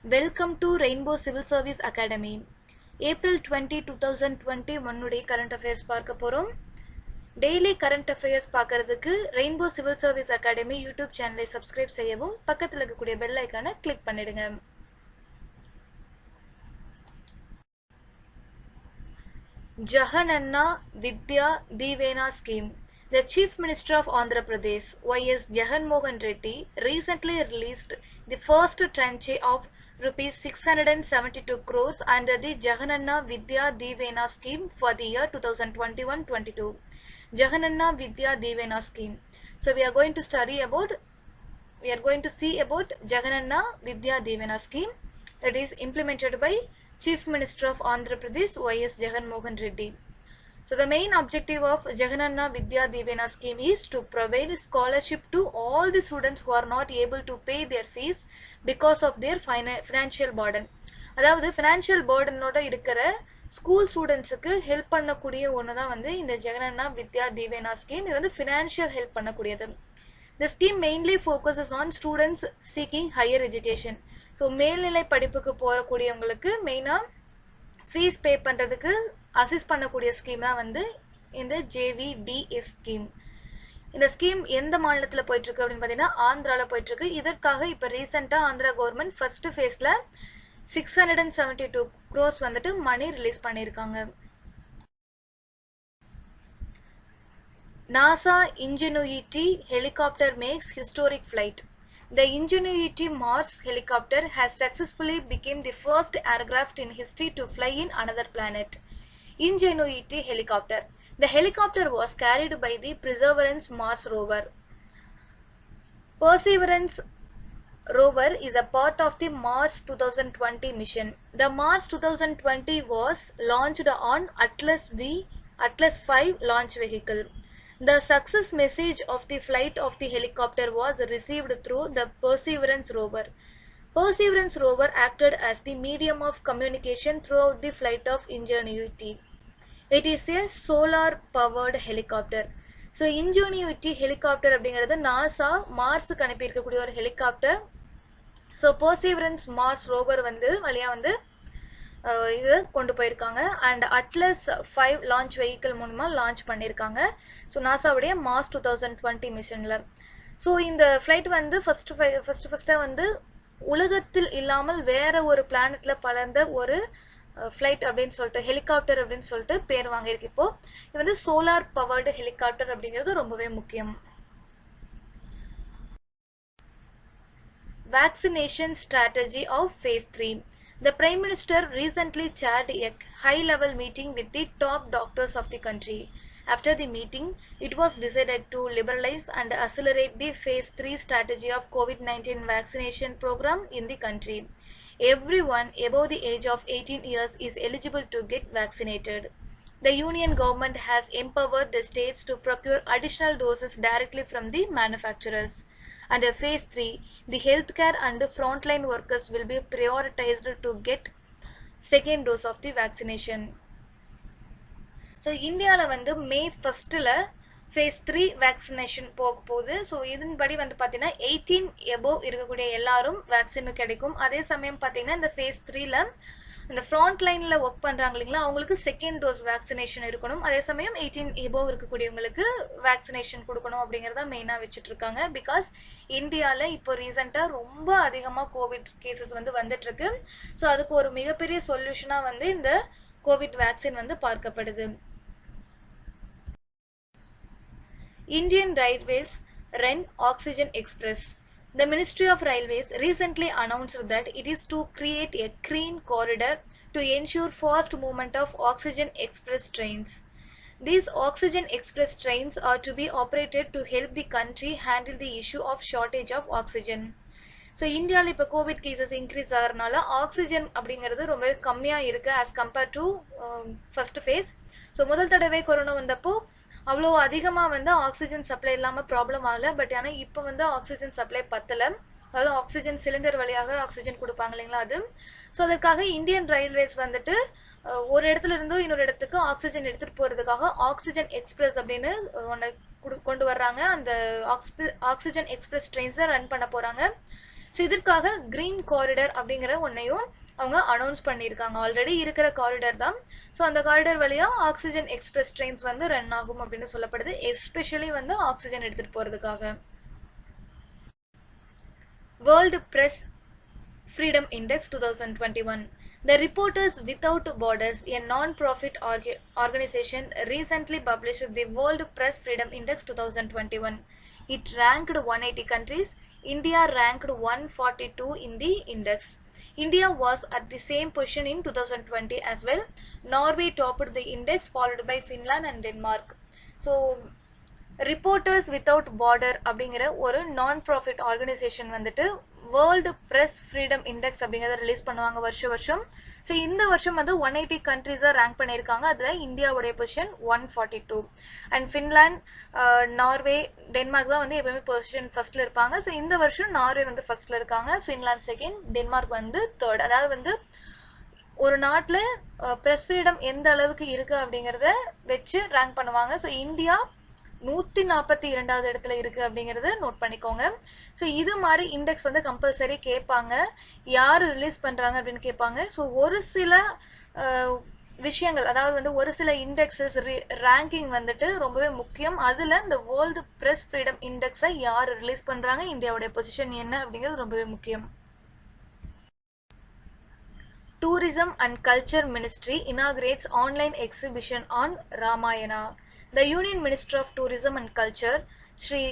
Welcome to Rainbow Civil Service Academy. April 20, 2021 உடைய current affairs பார்க்க போறோம். டெய்லி current affairs பார்க்கறதுக்கு Rainbow Civil Service Academy YouTube சேனலை subscribe செய்யவும் பக்கத்தில் இருக்கக்கூடிய பெல் ஐக்கானை கிளிக் பண்ணிடுங்க. Jagannath Vidya Deevena scheme. The Chief Minister of Andhra Pradesh, Y.S. Jagan Mohan Reddy, recently released the first tranche of Rs 672 crores under the Jagannath Vidya Deevena scheme for the year 2021-22. Jagannath Vidya Deevena scheme. So we are going to see about Jagannath Vidya Deevena scheme that is implemented by Chief Minister of Andhra Pradesh, Y.S. Jagan Mohan Reddy. So the main objective of Jagannath Vidya Deevena scheme is to provide scholarship to all the students who are not able to pay their fees because of their financial burden. அதாவது financial burden ஓட இருக்கிற school ஸ்டூடெண்ட்ஸுக்கு help பண்ணக்கூடிய ஒன்று தான் வந்து இந்த ஜெகனண்ணா வித்யா தீவேனா scheme. இது வந்து ஃபினான்ஷியல் ஹெல்ப் பண்ணக்கூடியது. The scheme mainly focuses on students seeking higher education. So மேல்நிலை படிப்புக்கு போகக்கூடியவங்களுக்கு மெயினாக ஃபீஸ் பே பண்ணுறதுக்கு அசிஸ்ட் பண்ணக்கூடிய ஸ்கீம் தான் வந்து இந்த ஜேவிடிஎஸ் ஸ்கீம். இந்த ஸ்கீம் எந்த மாநிலத்தில் போயிட்டுருக்கு அப்படின்னு பார்த்தீங்கன்னா ஆந்திராவில் போயிட்டுருக்கு. இதற்காக இப்போ ரீசெண்டாக ஆந்திரா கவர்மெண்ட் ஃபர்ஸ்ட் ஃபேஸில் 672 crores வந்துட்டு மணி ரிலீஸ் பண்ணியிருக்காங்க. NASA Ingenuity helicopter makes historic flight. The Ingenuity Mars helicopter has successfully become the first aircraft in history to fly in another planet. Ingenuity helicopter. The helicopter was carried by the Perseverance Mars rover. Perseverance rover is a part of the Mars 2020 mission. The Mars 2020 was launched on Atlas V launch vehicle. The success message of the flight of the helicopter was received through the Perseverance rover. Perseverance rover acted as the medium of communication throughout the flight of Ingenuity. It is a solar powered helicopter. So Ingenuity helicopter அப்படிங்கிறது NASA மார்ஸுக்கு அனுப்பியிருக்கக்கூடிய ஒரு helicopter. So Perseverance Mars rover வந்து வழியாக வந்து இது கொண்டு போயிருக்காங்க. அண்ட் அட்லஸ் 5 லான்ச் வெஹிக்கிள் மூலமாக லான்ச் பண்ணியிருக்காங்க. ஸோ நாசாவுடைய மார்ஸ் 2020 மிஷனில். ஸோ இந்த ஃப்ளைட் வந்து ஃபஸ்ட்டாக வந்து உலகத்தில் இல்லாமல் வேற ஒரு பிளானட்டில் பறந்த ஒரு ஃப்ளைட் அப்படின்னு சொல்லிட்டு ஹெலிகாப்டர் அப்படின்னு சொல்லிட்டு பேர் வாங்கியிருக்கு. இப்போ இது வந்து சோலார் பவர்டு ஹெலிகாப்டர் அப்படிங்கிறது ரொம்பவே முக்கியம். Vaccination strategy of phase 3. The Prime Minister recently chaired a high-level meeting with the top doctors of the country. After the meeting, it was decided to liberalize and accelerate the phase 3 strategy of COVID-19 vaccination program in the country. Everyone above the age of 18 years is eligible to get vaccinated. The Union government has empowered the states to procure additional doses directly from the manufacturers. Under phase 3, the healthcare and frontline workers will be prioritized to get second dose of the vaccination. So இந்தியாவில் வந்து மே 1 phase 3 vaccination போக போகுது. So இதன்படி வந்து பார்த்தீங்கன்னா 18 above இருக்கக்கூடிய எல்லாரும் vaccine கிடைக்கும். அதே சமயம் பார்த்தீங்கன்னா இந்த phase 3ல இந்த ஃப்ரண்ட் லைனில் ஒர்க் பண்ணுறாங்க இல்லைங்களா, அவங்களுக்கு செகண்ட் டோஸ் வேக்சினேஷன் இருக்கணும். அதே சமயம் 18 எபோவ் இருக்கக்கூடியவங்களுக்கு வேக்சினேஷன் கொடுக்கணும் அப்படிங்கிறத மெயினாக வச்சுட்டு இருக்காங்க. பிகாஸ் இந்தியாவில் இப்போ ரீசெண்டாக ரொம்ப அதிகமாக கோவிட் கேசஸ் வந்து வந்துட்டுருக்கு. ஸோ அதுக்கு ஒரு மிகப்பெரிய சொல்யூஷனாக வந்து இந்த கோவிட் வேக்சின் வந்து பார்க்கப்படுது. Indian Railways run Oxygen Express. The Ministry of Railways recently announced that it is to create a green corridor to ensure fast movement of Oxygen Express trains. These Oxygen Express trains are to be operated to help the country handle the issue of shortage of oxygen. So இந்தியாவில் இப்போ Covid cases increase ஆகிறதுனால oxygen அப்படிங்கிறது ரொம்பவே கம்மியாக இருக்குது as compared to first face. So முதல் தடவை corona வந்தப்போ அவ்வளோ அதிகமாக வந்து ஆக்சிஜன் சப்ளை இல்லாமல் ப்ராப்ளம் ஆகலை. பட் ஆனால் இப்போ வந்து ஆக்சிஜன் சப்ளை பத்தலை. அதாவது ஆக்சிஜன் சிலிண்டர் வழியாக ஆக்சிஜன் கொடுப்பாங்க இல்லைங்களா அது. ஸோ அதுக்காக இந்தியன் ரயில்வேஸ் வந்துட்டு ஒரு இடத்துல இருந்து இன்னொரு இடத்துக்கு ஆக்சிஜன் எடுத்துகிட்டு போகிறதுக்காக ஆக்சிஜன் எக்ஸ்பிரஸ் அப்படின்னு ஒன்று கொண்டு வர்றாங்க. அந்த ஆக்சிஜன் எக்ஸ்பிரஸ் ட்ரெயின்ஸை ரன் பண்ண போகிறாங்க. ஸோ இதற்காக கிரீன் காரிடர் அப்படிங்கிற ஒன்றையும் அவங்க அனௌன்ஸ் பண்ணியிருக்காங்க. ஆல்ரெடி இருக்கிற காரிடர் தான். ஸோ அந்த காரிடர் வழியாக ஆக்சிஜன் எக்ஸ்பிரஸ் ட்ரெயின்ஸ் வந்து ரன் ஆகும் அப்படின்னு சொல்லப்படுது, எஸ்பெஷலி வந்து ஆக்சிஜன் எடுத்துகிட்டு போகிறதுக்காக. World press Freedom Index 2021. The Reporters Without Borders, a non-profit organization, recently published the World Press Freedom Index 2021. It ranked 180 countries. India ranked 142 in the index. India was at the same position in 2020 as well. Norway topped the index, followed by Finland and Denmark. So, reporters without border அப்படிங்கிற ஒரு நான் profit organisation வந்துட்டு world press freedom index அப்படிங்கிறத release பண்ணுவாங்க வருஷம். So இந்த வருஷம் வந்து 180 கண்ட்ரீஸாக ரேங்க் பண்ணியிருக்காங்க. அதில் இந்தியாவுடைய position 142. And Finland, Norway, Denmark தான் வந்து எப்பவுமே பொசிஷன் ஃபர்ஸ்ட்ல இருப்பாங்க. ஸோ இந்த வருஷம் நார்வே வந்து ஃபர்ஸ்ட்ல இருக்காங்க, ஃபின்லாண்ட் செகண்ட், டென்மார்க் வந்து தேர்ட். அதாவது வந்து ஒரு நாட்டில் ப்ரெஸ் ஃப்ரீடம் எந்த அளவுக்கு இருக்கு அப்படிங்கிறத வச்சு ரேங்க் பண்ணுவாங்க. ஸோ இந்தியா 142வது இடத்துல இருக்கு அப்படிங்கறத நோட் பண்ணிக்கோங்க. ஸோ இது மாதிரி இண்டெக்ஸ் வந்து கம்பல்சரி கேட்பாங்க, யாரு ரிலீஸ் பண்றாங்க அப்படின்னு கேட்பாங்க. ஸோ ஒரு சில விஷயங்கள், அதாவது வந்து ஒரு சில இண்டெக்ஸஸ் ரேங்கிங் வந்துட்டு ரொம்பவே முக்கியம். அதுல இந்த வேர்ல்டு பிரஸ் ஃப்ரீடம் இண்டெக்ஸை யார் ரிலீஸ் பண்றாங்க, இந்தியாவுடைய பொசிஷன் என்ன அப்படிங்கிறது ரொம்பவே முக்கியம். Tourism and Culture Ministry inaugurates online exhibition on Ramayana. The Union Minister of Tourism and Culture, Shri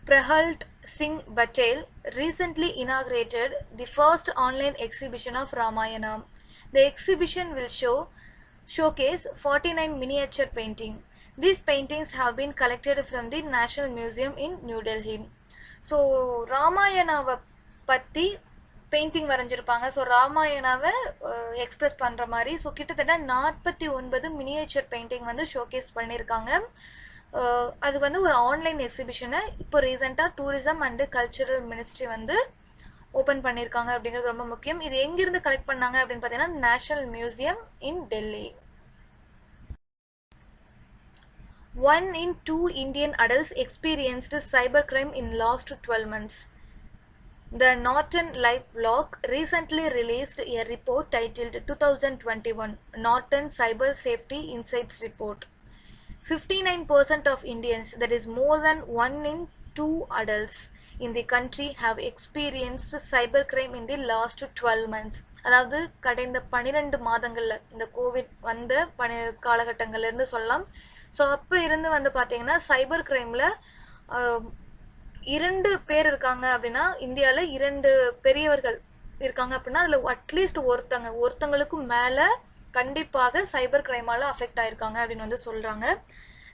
Prahalad Singh Patel, recently inaugurated the first online exhibition of Ramayana. The exhibition will showcase 49 miniature paintings. These paintings have been collected from the National Museum in New Delhi. So, ராமாயணாவை பற்றி painting வரைஞ்சிருப்பாங்க. So ராமாயணாவை express பண்ணுற மாதிரி. So கிட்டத்தட்ட 49 miniature painting வந்து showcase பண்ணியிருக்காங்க. அது வந்து ஒரு online எக்ஸிபிஷனை இப்போ ரீசெண்டாக டூரிசம் அண்டு கல்ச்சரல் மினிஸ்ட்ரி வந்து ஓப்பன் பண்ணியிருக்காங்க அப்படிங்கிறது ரொம்ப முக்கியம். இது எங்கிருந்து கலெக்ட் பண்ணாங்க அப்படின்னு பார்த்தீங்கன்னா national museum in Delhi. 1 in 2 Indian adults experienced cybercrime in last 12 months. The Norton Life blog recently released a report titled 2021 Norton Cyber Safety Insights Report. 59% of Indians, that is more than 1 in 2 adults in the country, have experienced cybercrime in the last 12 months. அதாவது கடந்த 12 மாதங்கள்ல இந்த Covid வந்த காலகட்டங்கள்ல இருந்து சொல்லலாம். So அப்போ இருந்து வந்து பார்த்தீங்கன்னா சைபர் கிரைம்ல 2 பேர் இருக்காங்க அப்படின்னா, இந்தியாவில் 2 பெரியவர்கள் இருக்காங்க அப்படின்னா அதில் அட்லீஸ்ட் ஒருத்தங்களுக்கும் மேலே கண்டிப்பாக சைபர் கிரைமால அஃபெக்ட் ஆயிருக்காங்க அப்படின்னு வந்து சொல்றாங்க.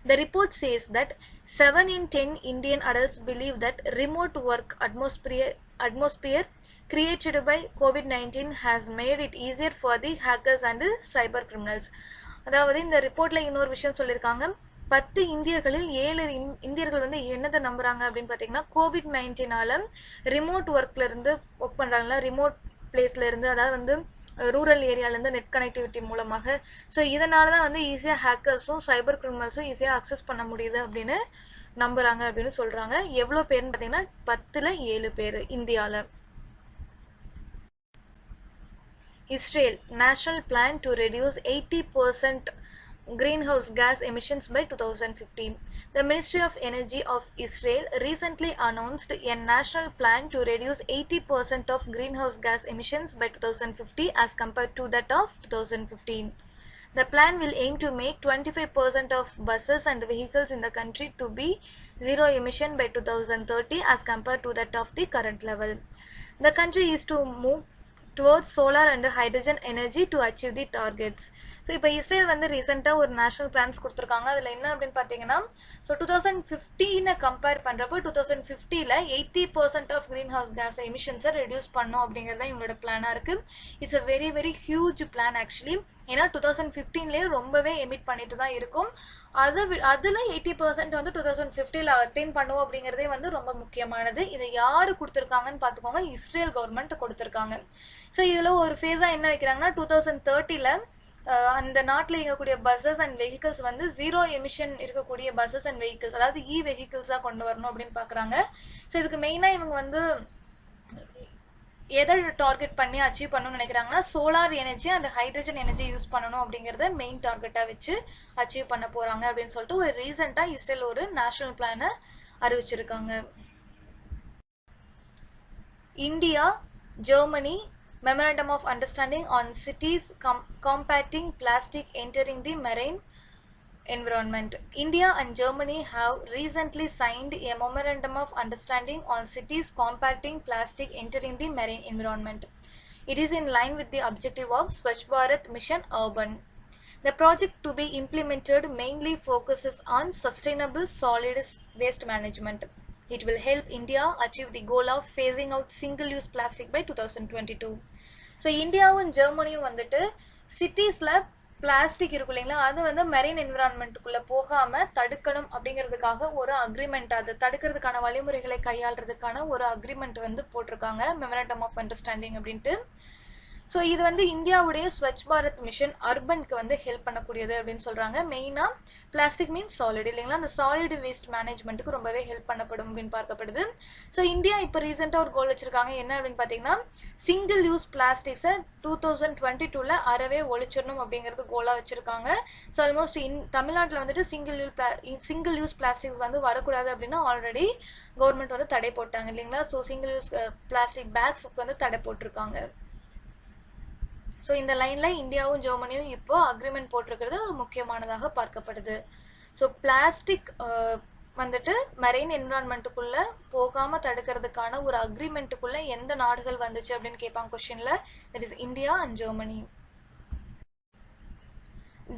The report says that 7 in 10 Indian adults believe that remote work atmosphere created by COVID-19 has made it easier for the hackers and cyber criminals. அதாவது இந்த ரிப்போர்ட்ல இன்னொரு விஷயம் சொல்லியிருக்காங்க. 10 இந்தியர்களில் 7 இந்தியர்கள் வந்து என்னதை நம்புறாங்க அப்படின்னு பார்த்தீங்கன்னா, COVID-19 ரிமோட் ஒர்க்ல இருந்து ஒர்க் பண்றாங்களா, ரிமோட் பிளேஸ்ல இருந்து, அதாவது வந்து ரூரல் ஏரியால இருந்து நெட் கனெக்டிவிட்டி மூலமாக. ஸோ இதனால தான் வந்து ஈஸியாக ஹேக்கர்ஸும் சைபர் கிரிமினல்ஸும் ஈஸியாக அக்சஸ் பண்ண முடியுது அப்படின்னு நம்புறாங்க அப்படின்னு சொல்றாங்க. எவ்வளோ பேர்னு பார்த்தீங்கன்னா 10ல் 7 பேர் இந்தியாவில். Israel national plan to reduce 80% greenhouse gas emissions by 2050. The Ministry of Energy of Israel recently announced a national plan to reduce 80% of greenhouse gas emissions by 2050 as compared to that of 2015. The plan will aim to make 25% of buses and vehicles in the country to be zero emission by 2030 as compared to that of the current level. The country is to move towards solar and hydrogen energy to achieve the targets. So இப்போ Israel வந்து ரீசெண்டாக ஒரு national plans கொடுத்துருக்காங்க. அதில் என்ன அப்படின்னு பார்த்தீங்கன்னா, so 2015 compare பண்ணுறப்போ 2050 80% ஆஃப் கிரீன் ஹவுஸ் கேஸ் எமிஷன்ஸை ரெடியூஸ் பண்ணும் அப்படிங்கிறது இவங்களோட பிளானாக இருக்குது. It's a very very huge plan actually. ஏன்னா 2015 ரொம்பவே எமிட் பண்ணிட்டு தான் இருக்கும். அதில் 80% வந்து 2050 அட்டைன் பண்ணுவோம் அப்படிங்கிறதே வந்து ரொம்ப முக்கியமானது. இதை யார் கொடுத்துருக்காங்கன்னு பார்த்துக்கோங்க, இஸ்ரேல் கவர்மெண்ட் கொடுத்துருக்காங்க. ஸோ இதில் ஒரு ஃபேஸாக என்ன வைக்கிறாங்கன்னா, 2030 அந்த நாட்டில் இருக்கக்கூடிய பஸ்ஸஸ் அண்ட் வெஹிக்கிள்ஸ் வந்து ஜீரோ எமிஷன் இருக்கக்கூடிய பஸ்ஸஸ் அண்ட் வெஹிக்கிள்ஸ், அதாவது வெஹிக்கிள்ஸாக கொண்டு வரணும் அப்படின்னு பார்க்குறாங்க. ஸோ இதுக்கு மெயினாக இவங்க வந்து எதை டார்கெட் பண்ணி அச்சீவ் பண்ணணும்னு நினைக்கிறாங்கன்னா solar energy and hydrogen energy use பண்ணணும் அப்படிங்கிறத மெயின் டார்கெட்டாக வச்சு அச்சீவ் பண்ண போகிறாங்க அப்படின்னு சொல்லிட்டு ஒரு ரீசெண்டாக இஸ்ரேல் ஒரு நேஷனல் பிளானை அறிவிச்சிருக்காங்க. India Germany Memorandum of Understanding on Cities Combating Plastic Entering the Marine Environment. India and Germany have recently signed a Memorandum of Understanding on Cities Combating Plastic Entering the Marine Environment. It is in line with the objective of Swachh Bharat Mission Urban. The project to be implemented mainly focuses on sustainable solid waste management. It will help India achieve the goal of phasing out single-use plastic by 2022. So இந்தியாவும் ஜெர்மனியும் வந்துட்டு சிட்டிஸில் plastic இருக்கும் இல்லைங்களா, அது வந்து marine என்விரான்மெண்ட்டுக்குள்ளே போகாமல் தடுக்கணும் அப்படிங்கிறதுக்காக ஒரு அக்ரிமெண்ட், அதை தடுக்கிறதுக்கான வழிமுறைகளை கையாளுறதுக்கான ஒரு அக்ரிமெண்ட் வந்து போட்டிருக்காங்க, மெமரண்டம் ஆஃப் அண்டர்ஸ்டாண்டிங் அப்படின்ட்டு. ஸோ இது வந்து இந்தியாவுடைய ஸ்வச் பாரத் மிஷன் அர்பனுக்கு வந்து ஹெல்ப் பண்ணக்கூடியது அப்படின்னு சொல்கிறாங்க. மெயினாக பிளாஸ்டிக் மீன்ஸ் சாலிட் இல்லைங்களா, அந்த சாலிட் வேஸ்ட் மேனேஜ்மெண்ட்டுக்கு ரொம்பவே ஹெல்ப் பண்ணப்படும் அப்படின்னு பார்க்கப்படுது. ஸோ இந்தியா இப்போ ரீசெண்டாக ஒரு கோல் வச்சுருக்காங்க, என்ன அப்படின்னு பார்த்தீங்கன்னா சிங்கிள் யூஸ் பிளாஸ்டிக்ஸை 2022 அறவே ஒழிச்சிடணும் அப்படிங்கிறது கோலாக வச்சுருக்காங்க. ஸோ ஆல்மோஸ்ட் தமிழ்நாட்டில் வந்துட்டு சிங்கிள் யூஸ் பிளாஸ்டிக்ஸ் வந்து வரக்கூடாது அப்படின்னா ஆல்ரெடி கவர்மெண்ட் வந்து தடை போட்டாங்க இல்லைங்களா. ஸோ சிங்கிள் யூஸ் பிளாஸ்டிக் பேக்ஸுக்கு வந்து தடை போட்டிருக்காங்க. ஸோ இந்த லைனில் இந்தியாவும் ஜெர்மனியும் இப்போ அக்ரிமெண்ட் போட்டிருக்கிறது ஒரு முக்கியமானதாக பார்க்கப்படுது. ஸோ பிளாஸ்டிக் வந்துட்டு மெரைன் என்விரான்மெண்ட்டுக்குள்ளே போகாமல் தடுக்கிறதுக்கான ஒரு அக்ரிமெண்ட்டுக்குள்ளே எந்த நாடுகள் வந்துச்சு அப்படின்னு கேட்பாங்க கொஸ்டினில். That is India and Germany.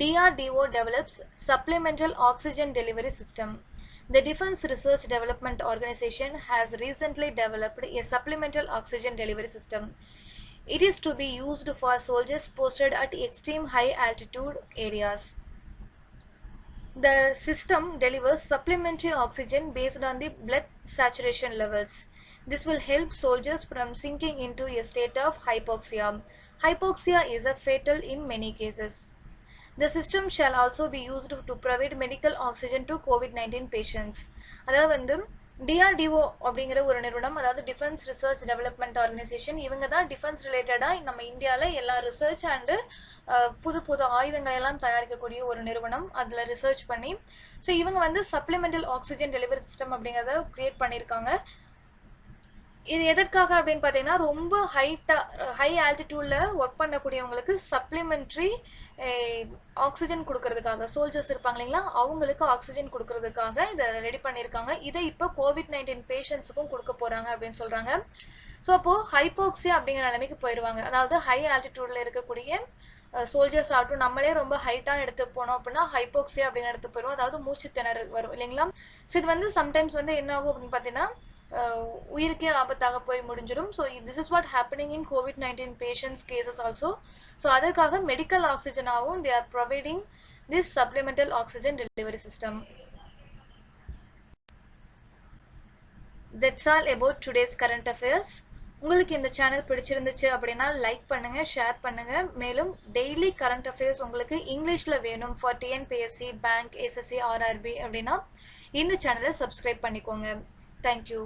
DRDO develops supplemental oxygen delivery system. The Defense Research Development Organization has recently developed a supplemental oxygen delivery system. It is to be used for soldiers posted at extreme high altitude areas. The system delivers supplementary oxygen based on the blood saturation levels. This will help soldiers from sinking into a state of hypoxia. Hypoxia is fatal in many cases. The system shall also be used to provide medical oxygen to COVID-19 patients. அதாவது வந்து DRDO அப்படிங்கிற ஒரு நிறுவனம், அதாவது defence research development organisation, இவங்க தான் defence ரிலேட்டடாக நம்ம இந்தியாவில் எல்லா ரிசர்ச் அண்டு புது புது ஆயுதங்கள் எல்லாம் தயாரிக்கக்கூடிய ஒரு நிறுவனம். அதில் ரிசர்ச் பண்ணி ஸோ இவங்க வந்து சப்ளிமெண்டல் ஆக்சிஜன் டெலிவரி சிஸ்டம் அப்படிங்கிறத கிரியேட் பண்ணியிருக்காங்க. இது எதற்காக அப்படின்னு பார்த்தீங்கன்னா ரொம்ப ஹை ஆல்டிடியூடில் ஒர்க் பண்ணக்கூடியவங்களுக்கு சப்ளிமெண்ட்ரி ஆக்சிஜன் கொடுக்கறதுக்காக, சோல்ஜர்ஸ் இருப்பாங்க இல்லைங்களா, அவங்களுக்கு ஆக்சிஜன் கொடுக்கறதுக்காக இதை ரெடி பண்ணியிருக்காங்க. இதை இப்போ COVID-19 பேஷண்ட்ஸுக்கும் கொடுக்க போகிறாங்க அப்படின்னு சொல்கிறாங்க. ஸோ அப்போது ஹைபோக்சியா அப்படிங்கிற நிலைமைக்கு போயிடுவாங்க. அதாவது ஹை ஆல்டிடியூடில் இருக்கக்கூடிய சோல்ஜர்ஸ் ஆகட்டும், நம்மளே ரொம்ப ஹைட்டான இடத்துக்கு போனோம் அப்படின்னா ஹைபோக்சியா அப்படிங்கிற இடத்துக்கு போயிடுவோம், அதாவது மூச்சு திணறல் வரும் இல்லைங்களா. ஸோ இது வந்து சம்டைம்ஸ் வந்து என்ன ஆகும் அப்படின்னு பார்த்தீங்கன்னா உயிருக்கே ஆபத்தாக போய் முடிஞ்சிடும். So this is what happening in COVID-19 patients cases also. So அதுக்காக மெடிக்கல் ஆக்சிஜனாகவும் they are providing this supplemental oxygen delivery system. That's all about today's current affairs. உங்களுக்கு இந்த சேனல் பிடிச்சிருந்துச்சு அப்படின்னா லைக் பண்ணுங்க, ஷேர் பண்ணுங்க. மேலும் டெய்லி கரண்ட் அஃபேர்ஸ் உங்களுக்கு இங்கிலீஷில் வேணும் for TNPSC, bank, SSC, RRB அப்படின்னா இந்த சேனலை சப்ஸ்கிரைப் பண்ணிக்கோங்க. Thank you.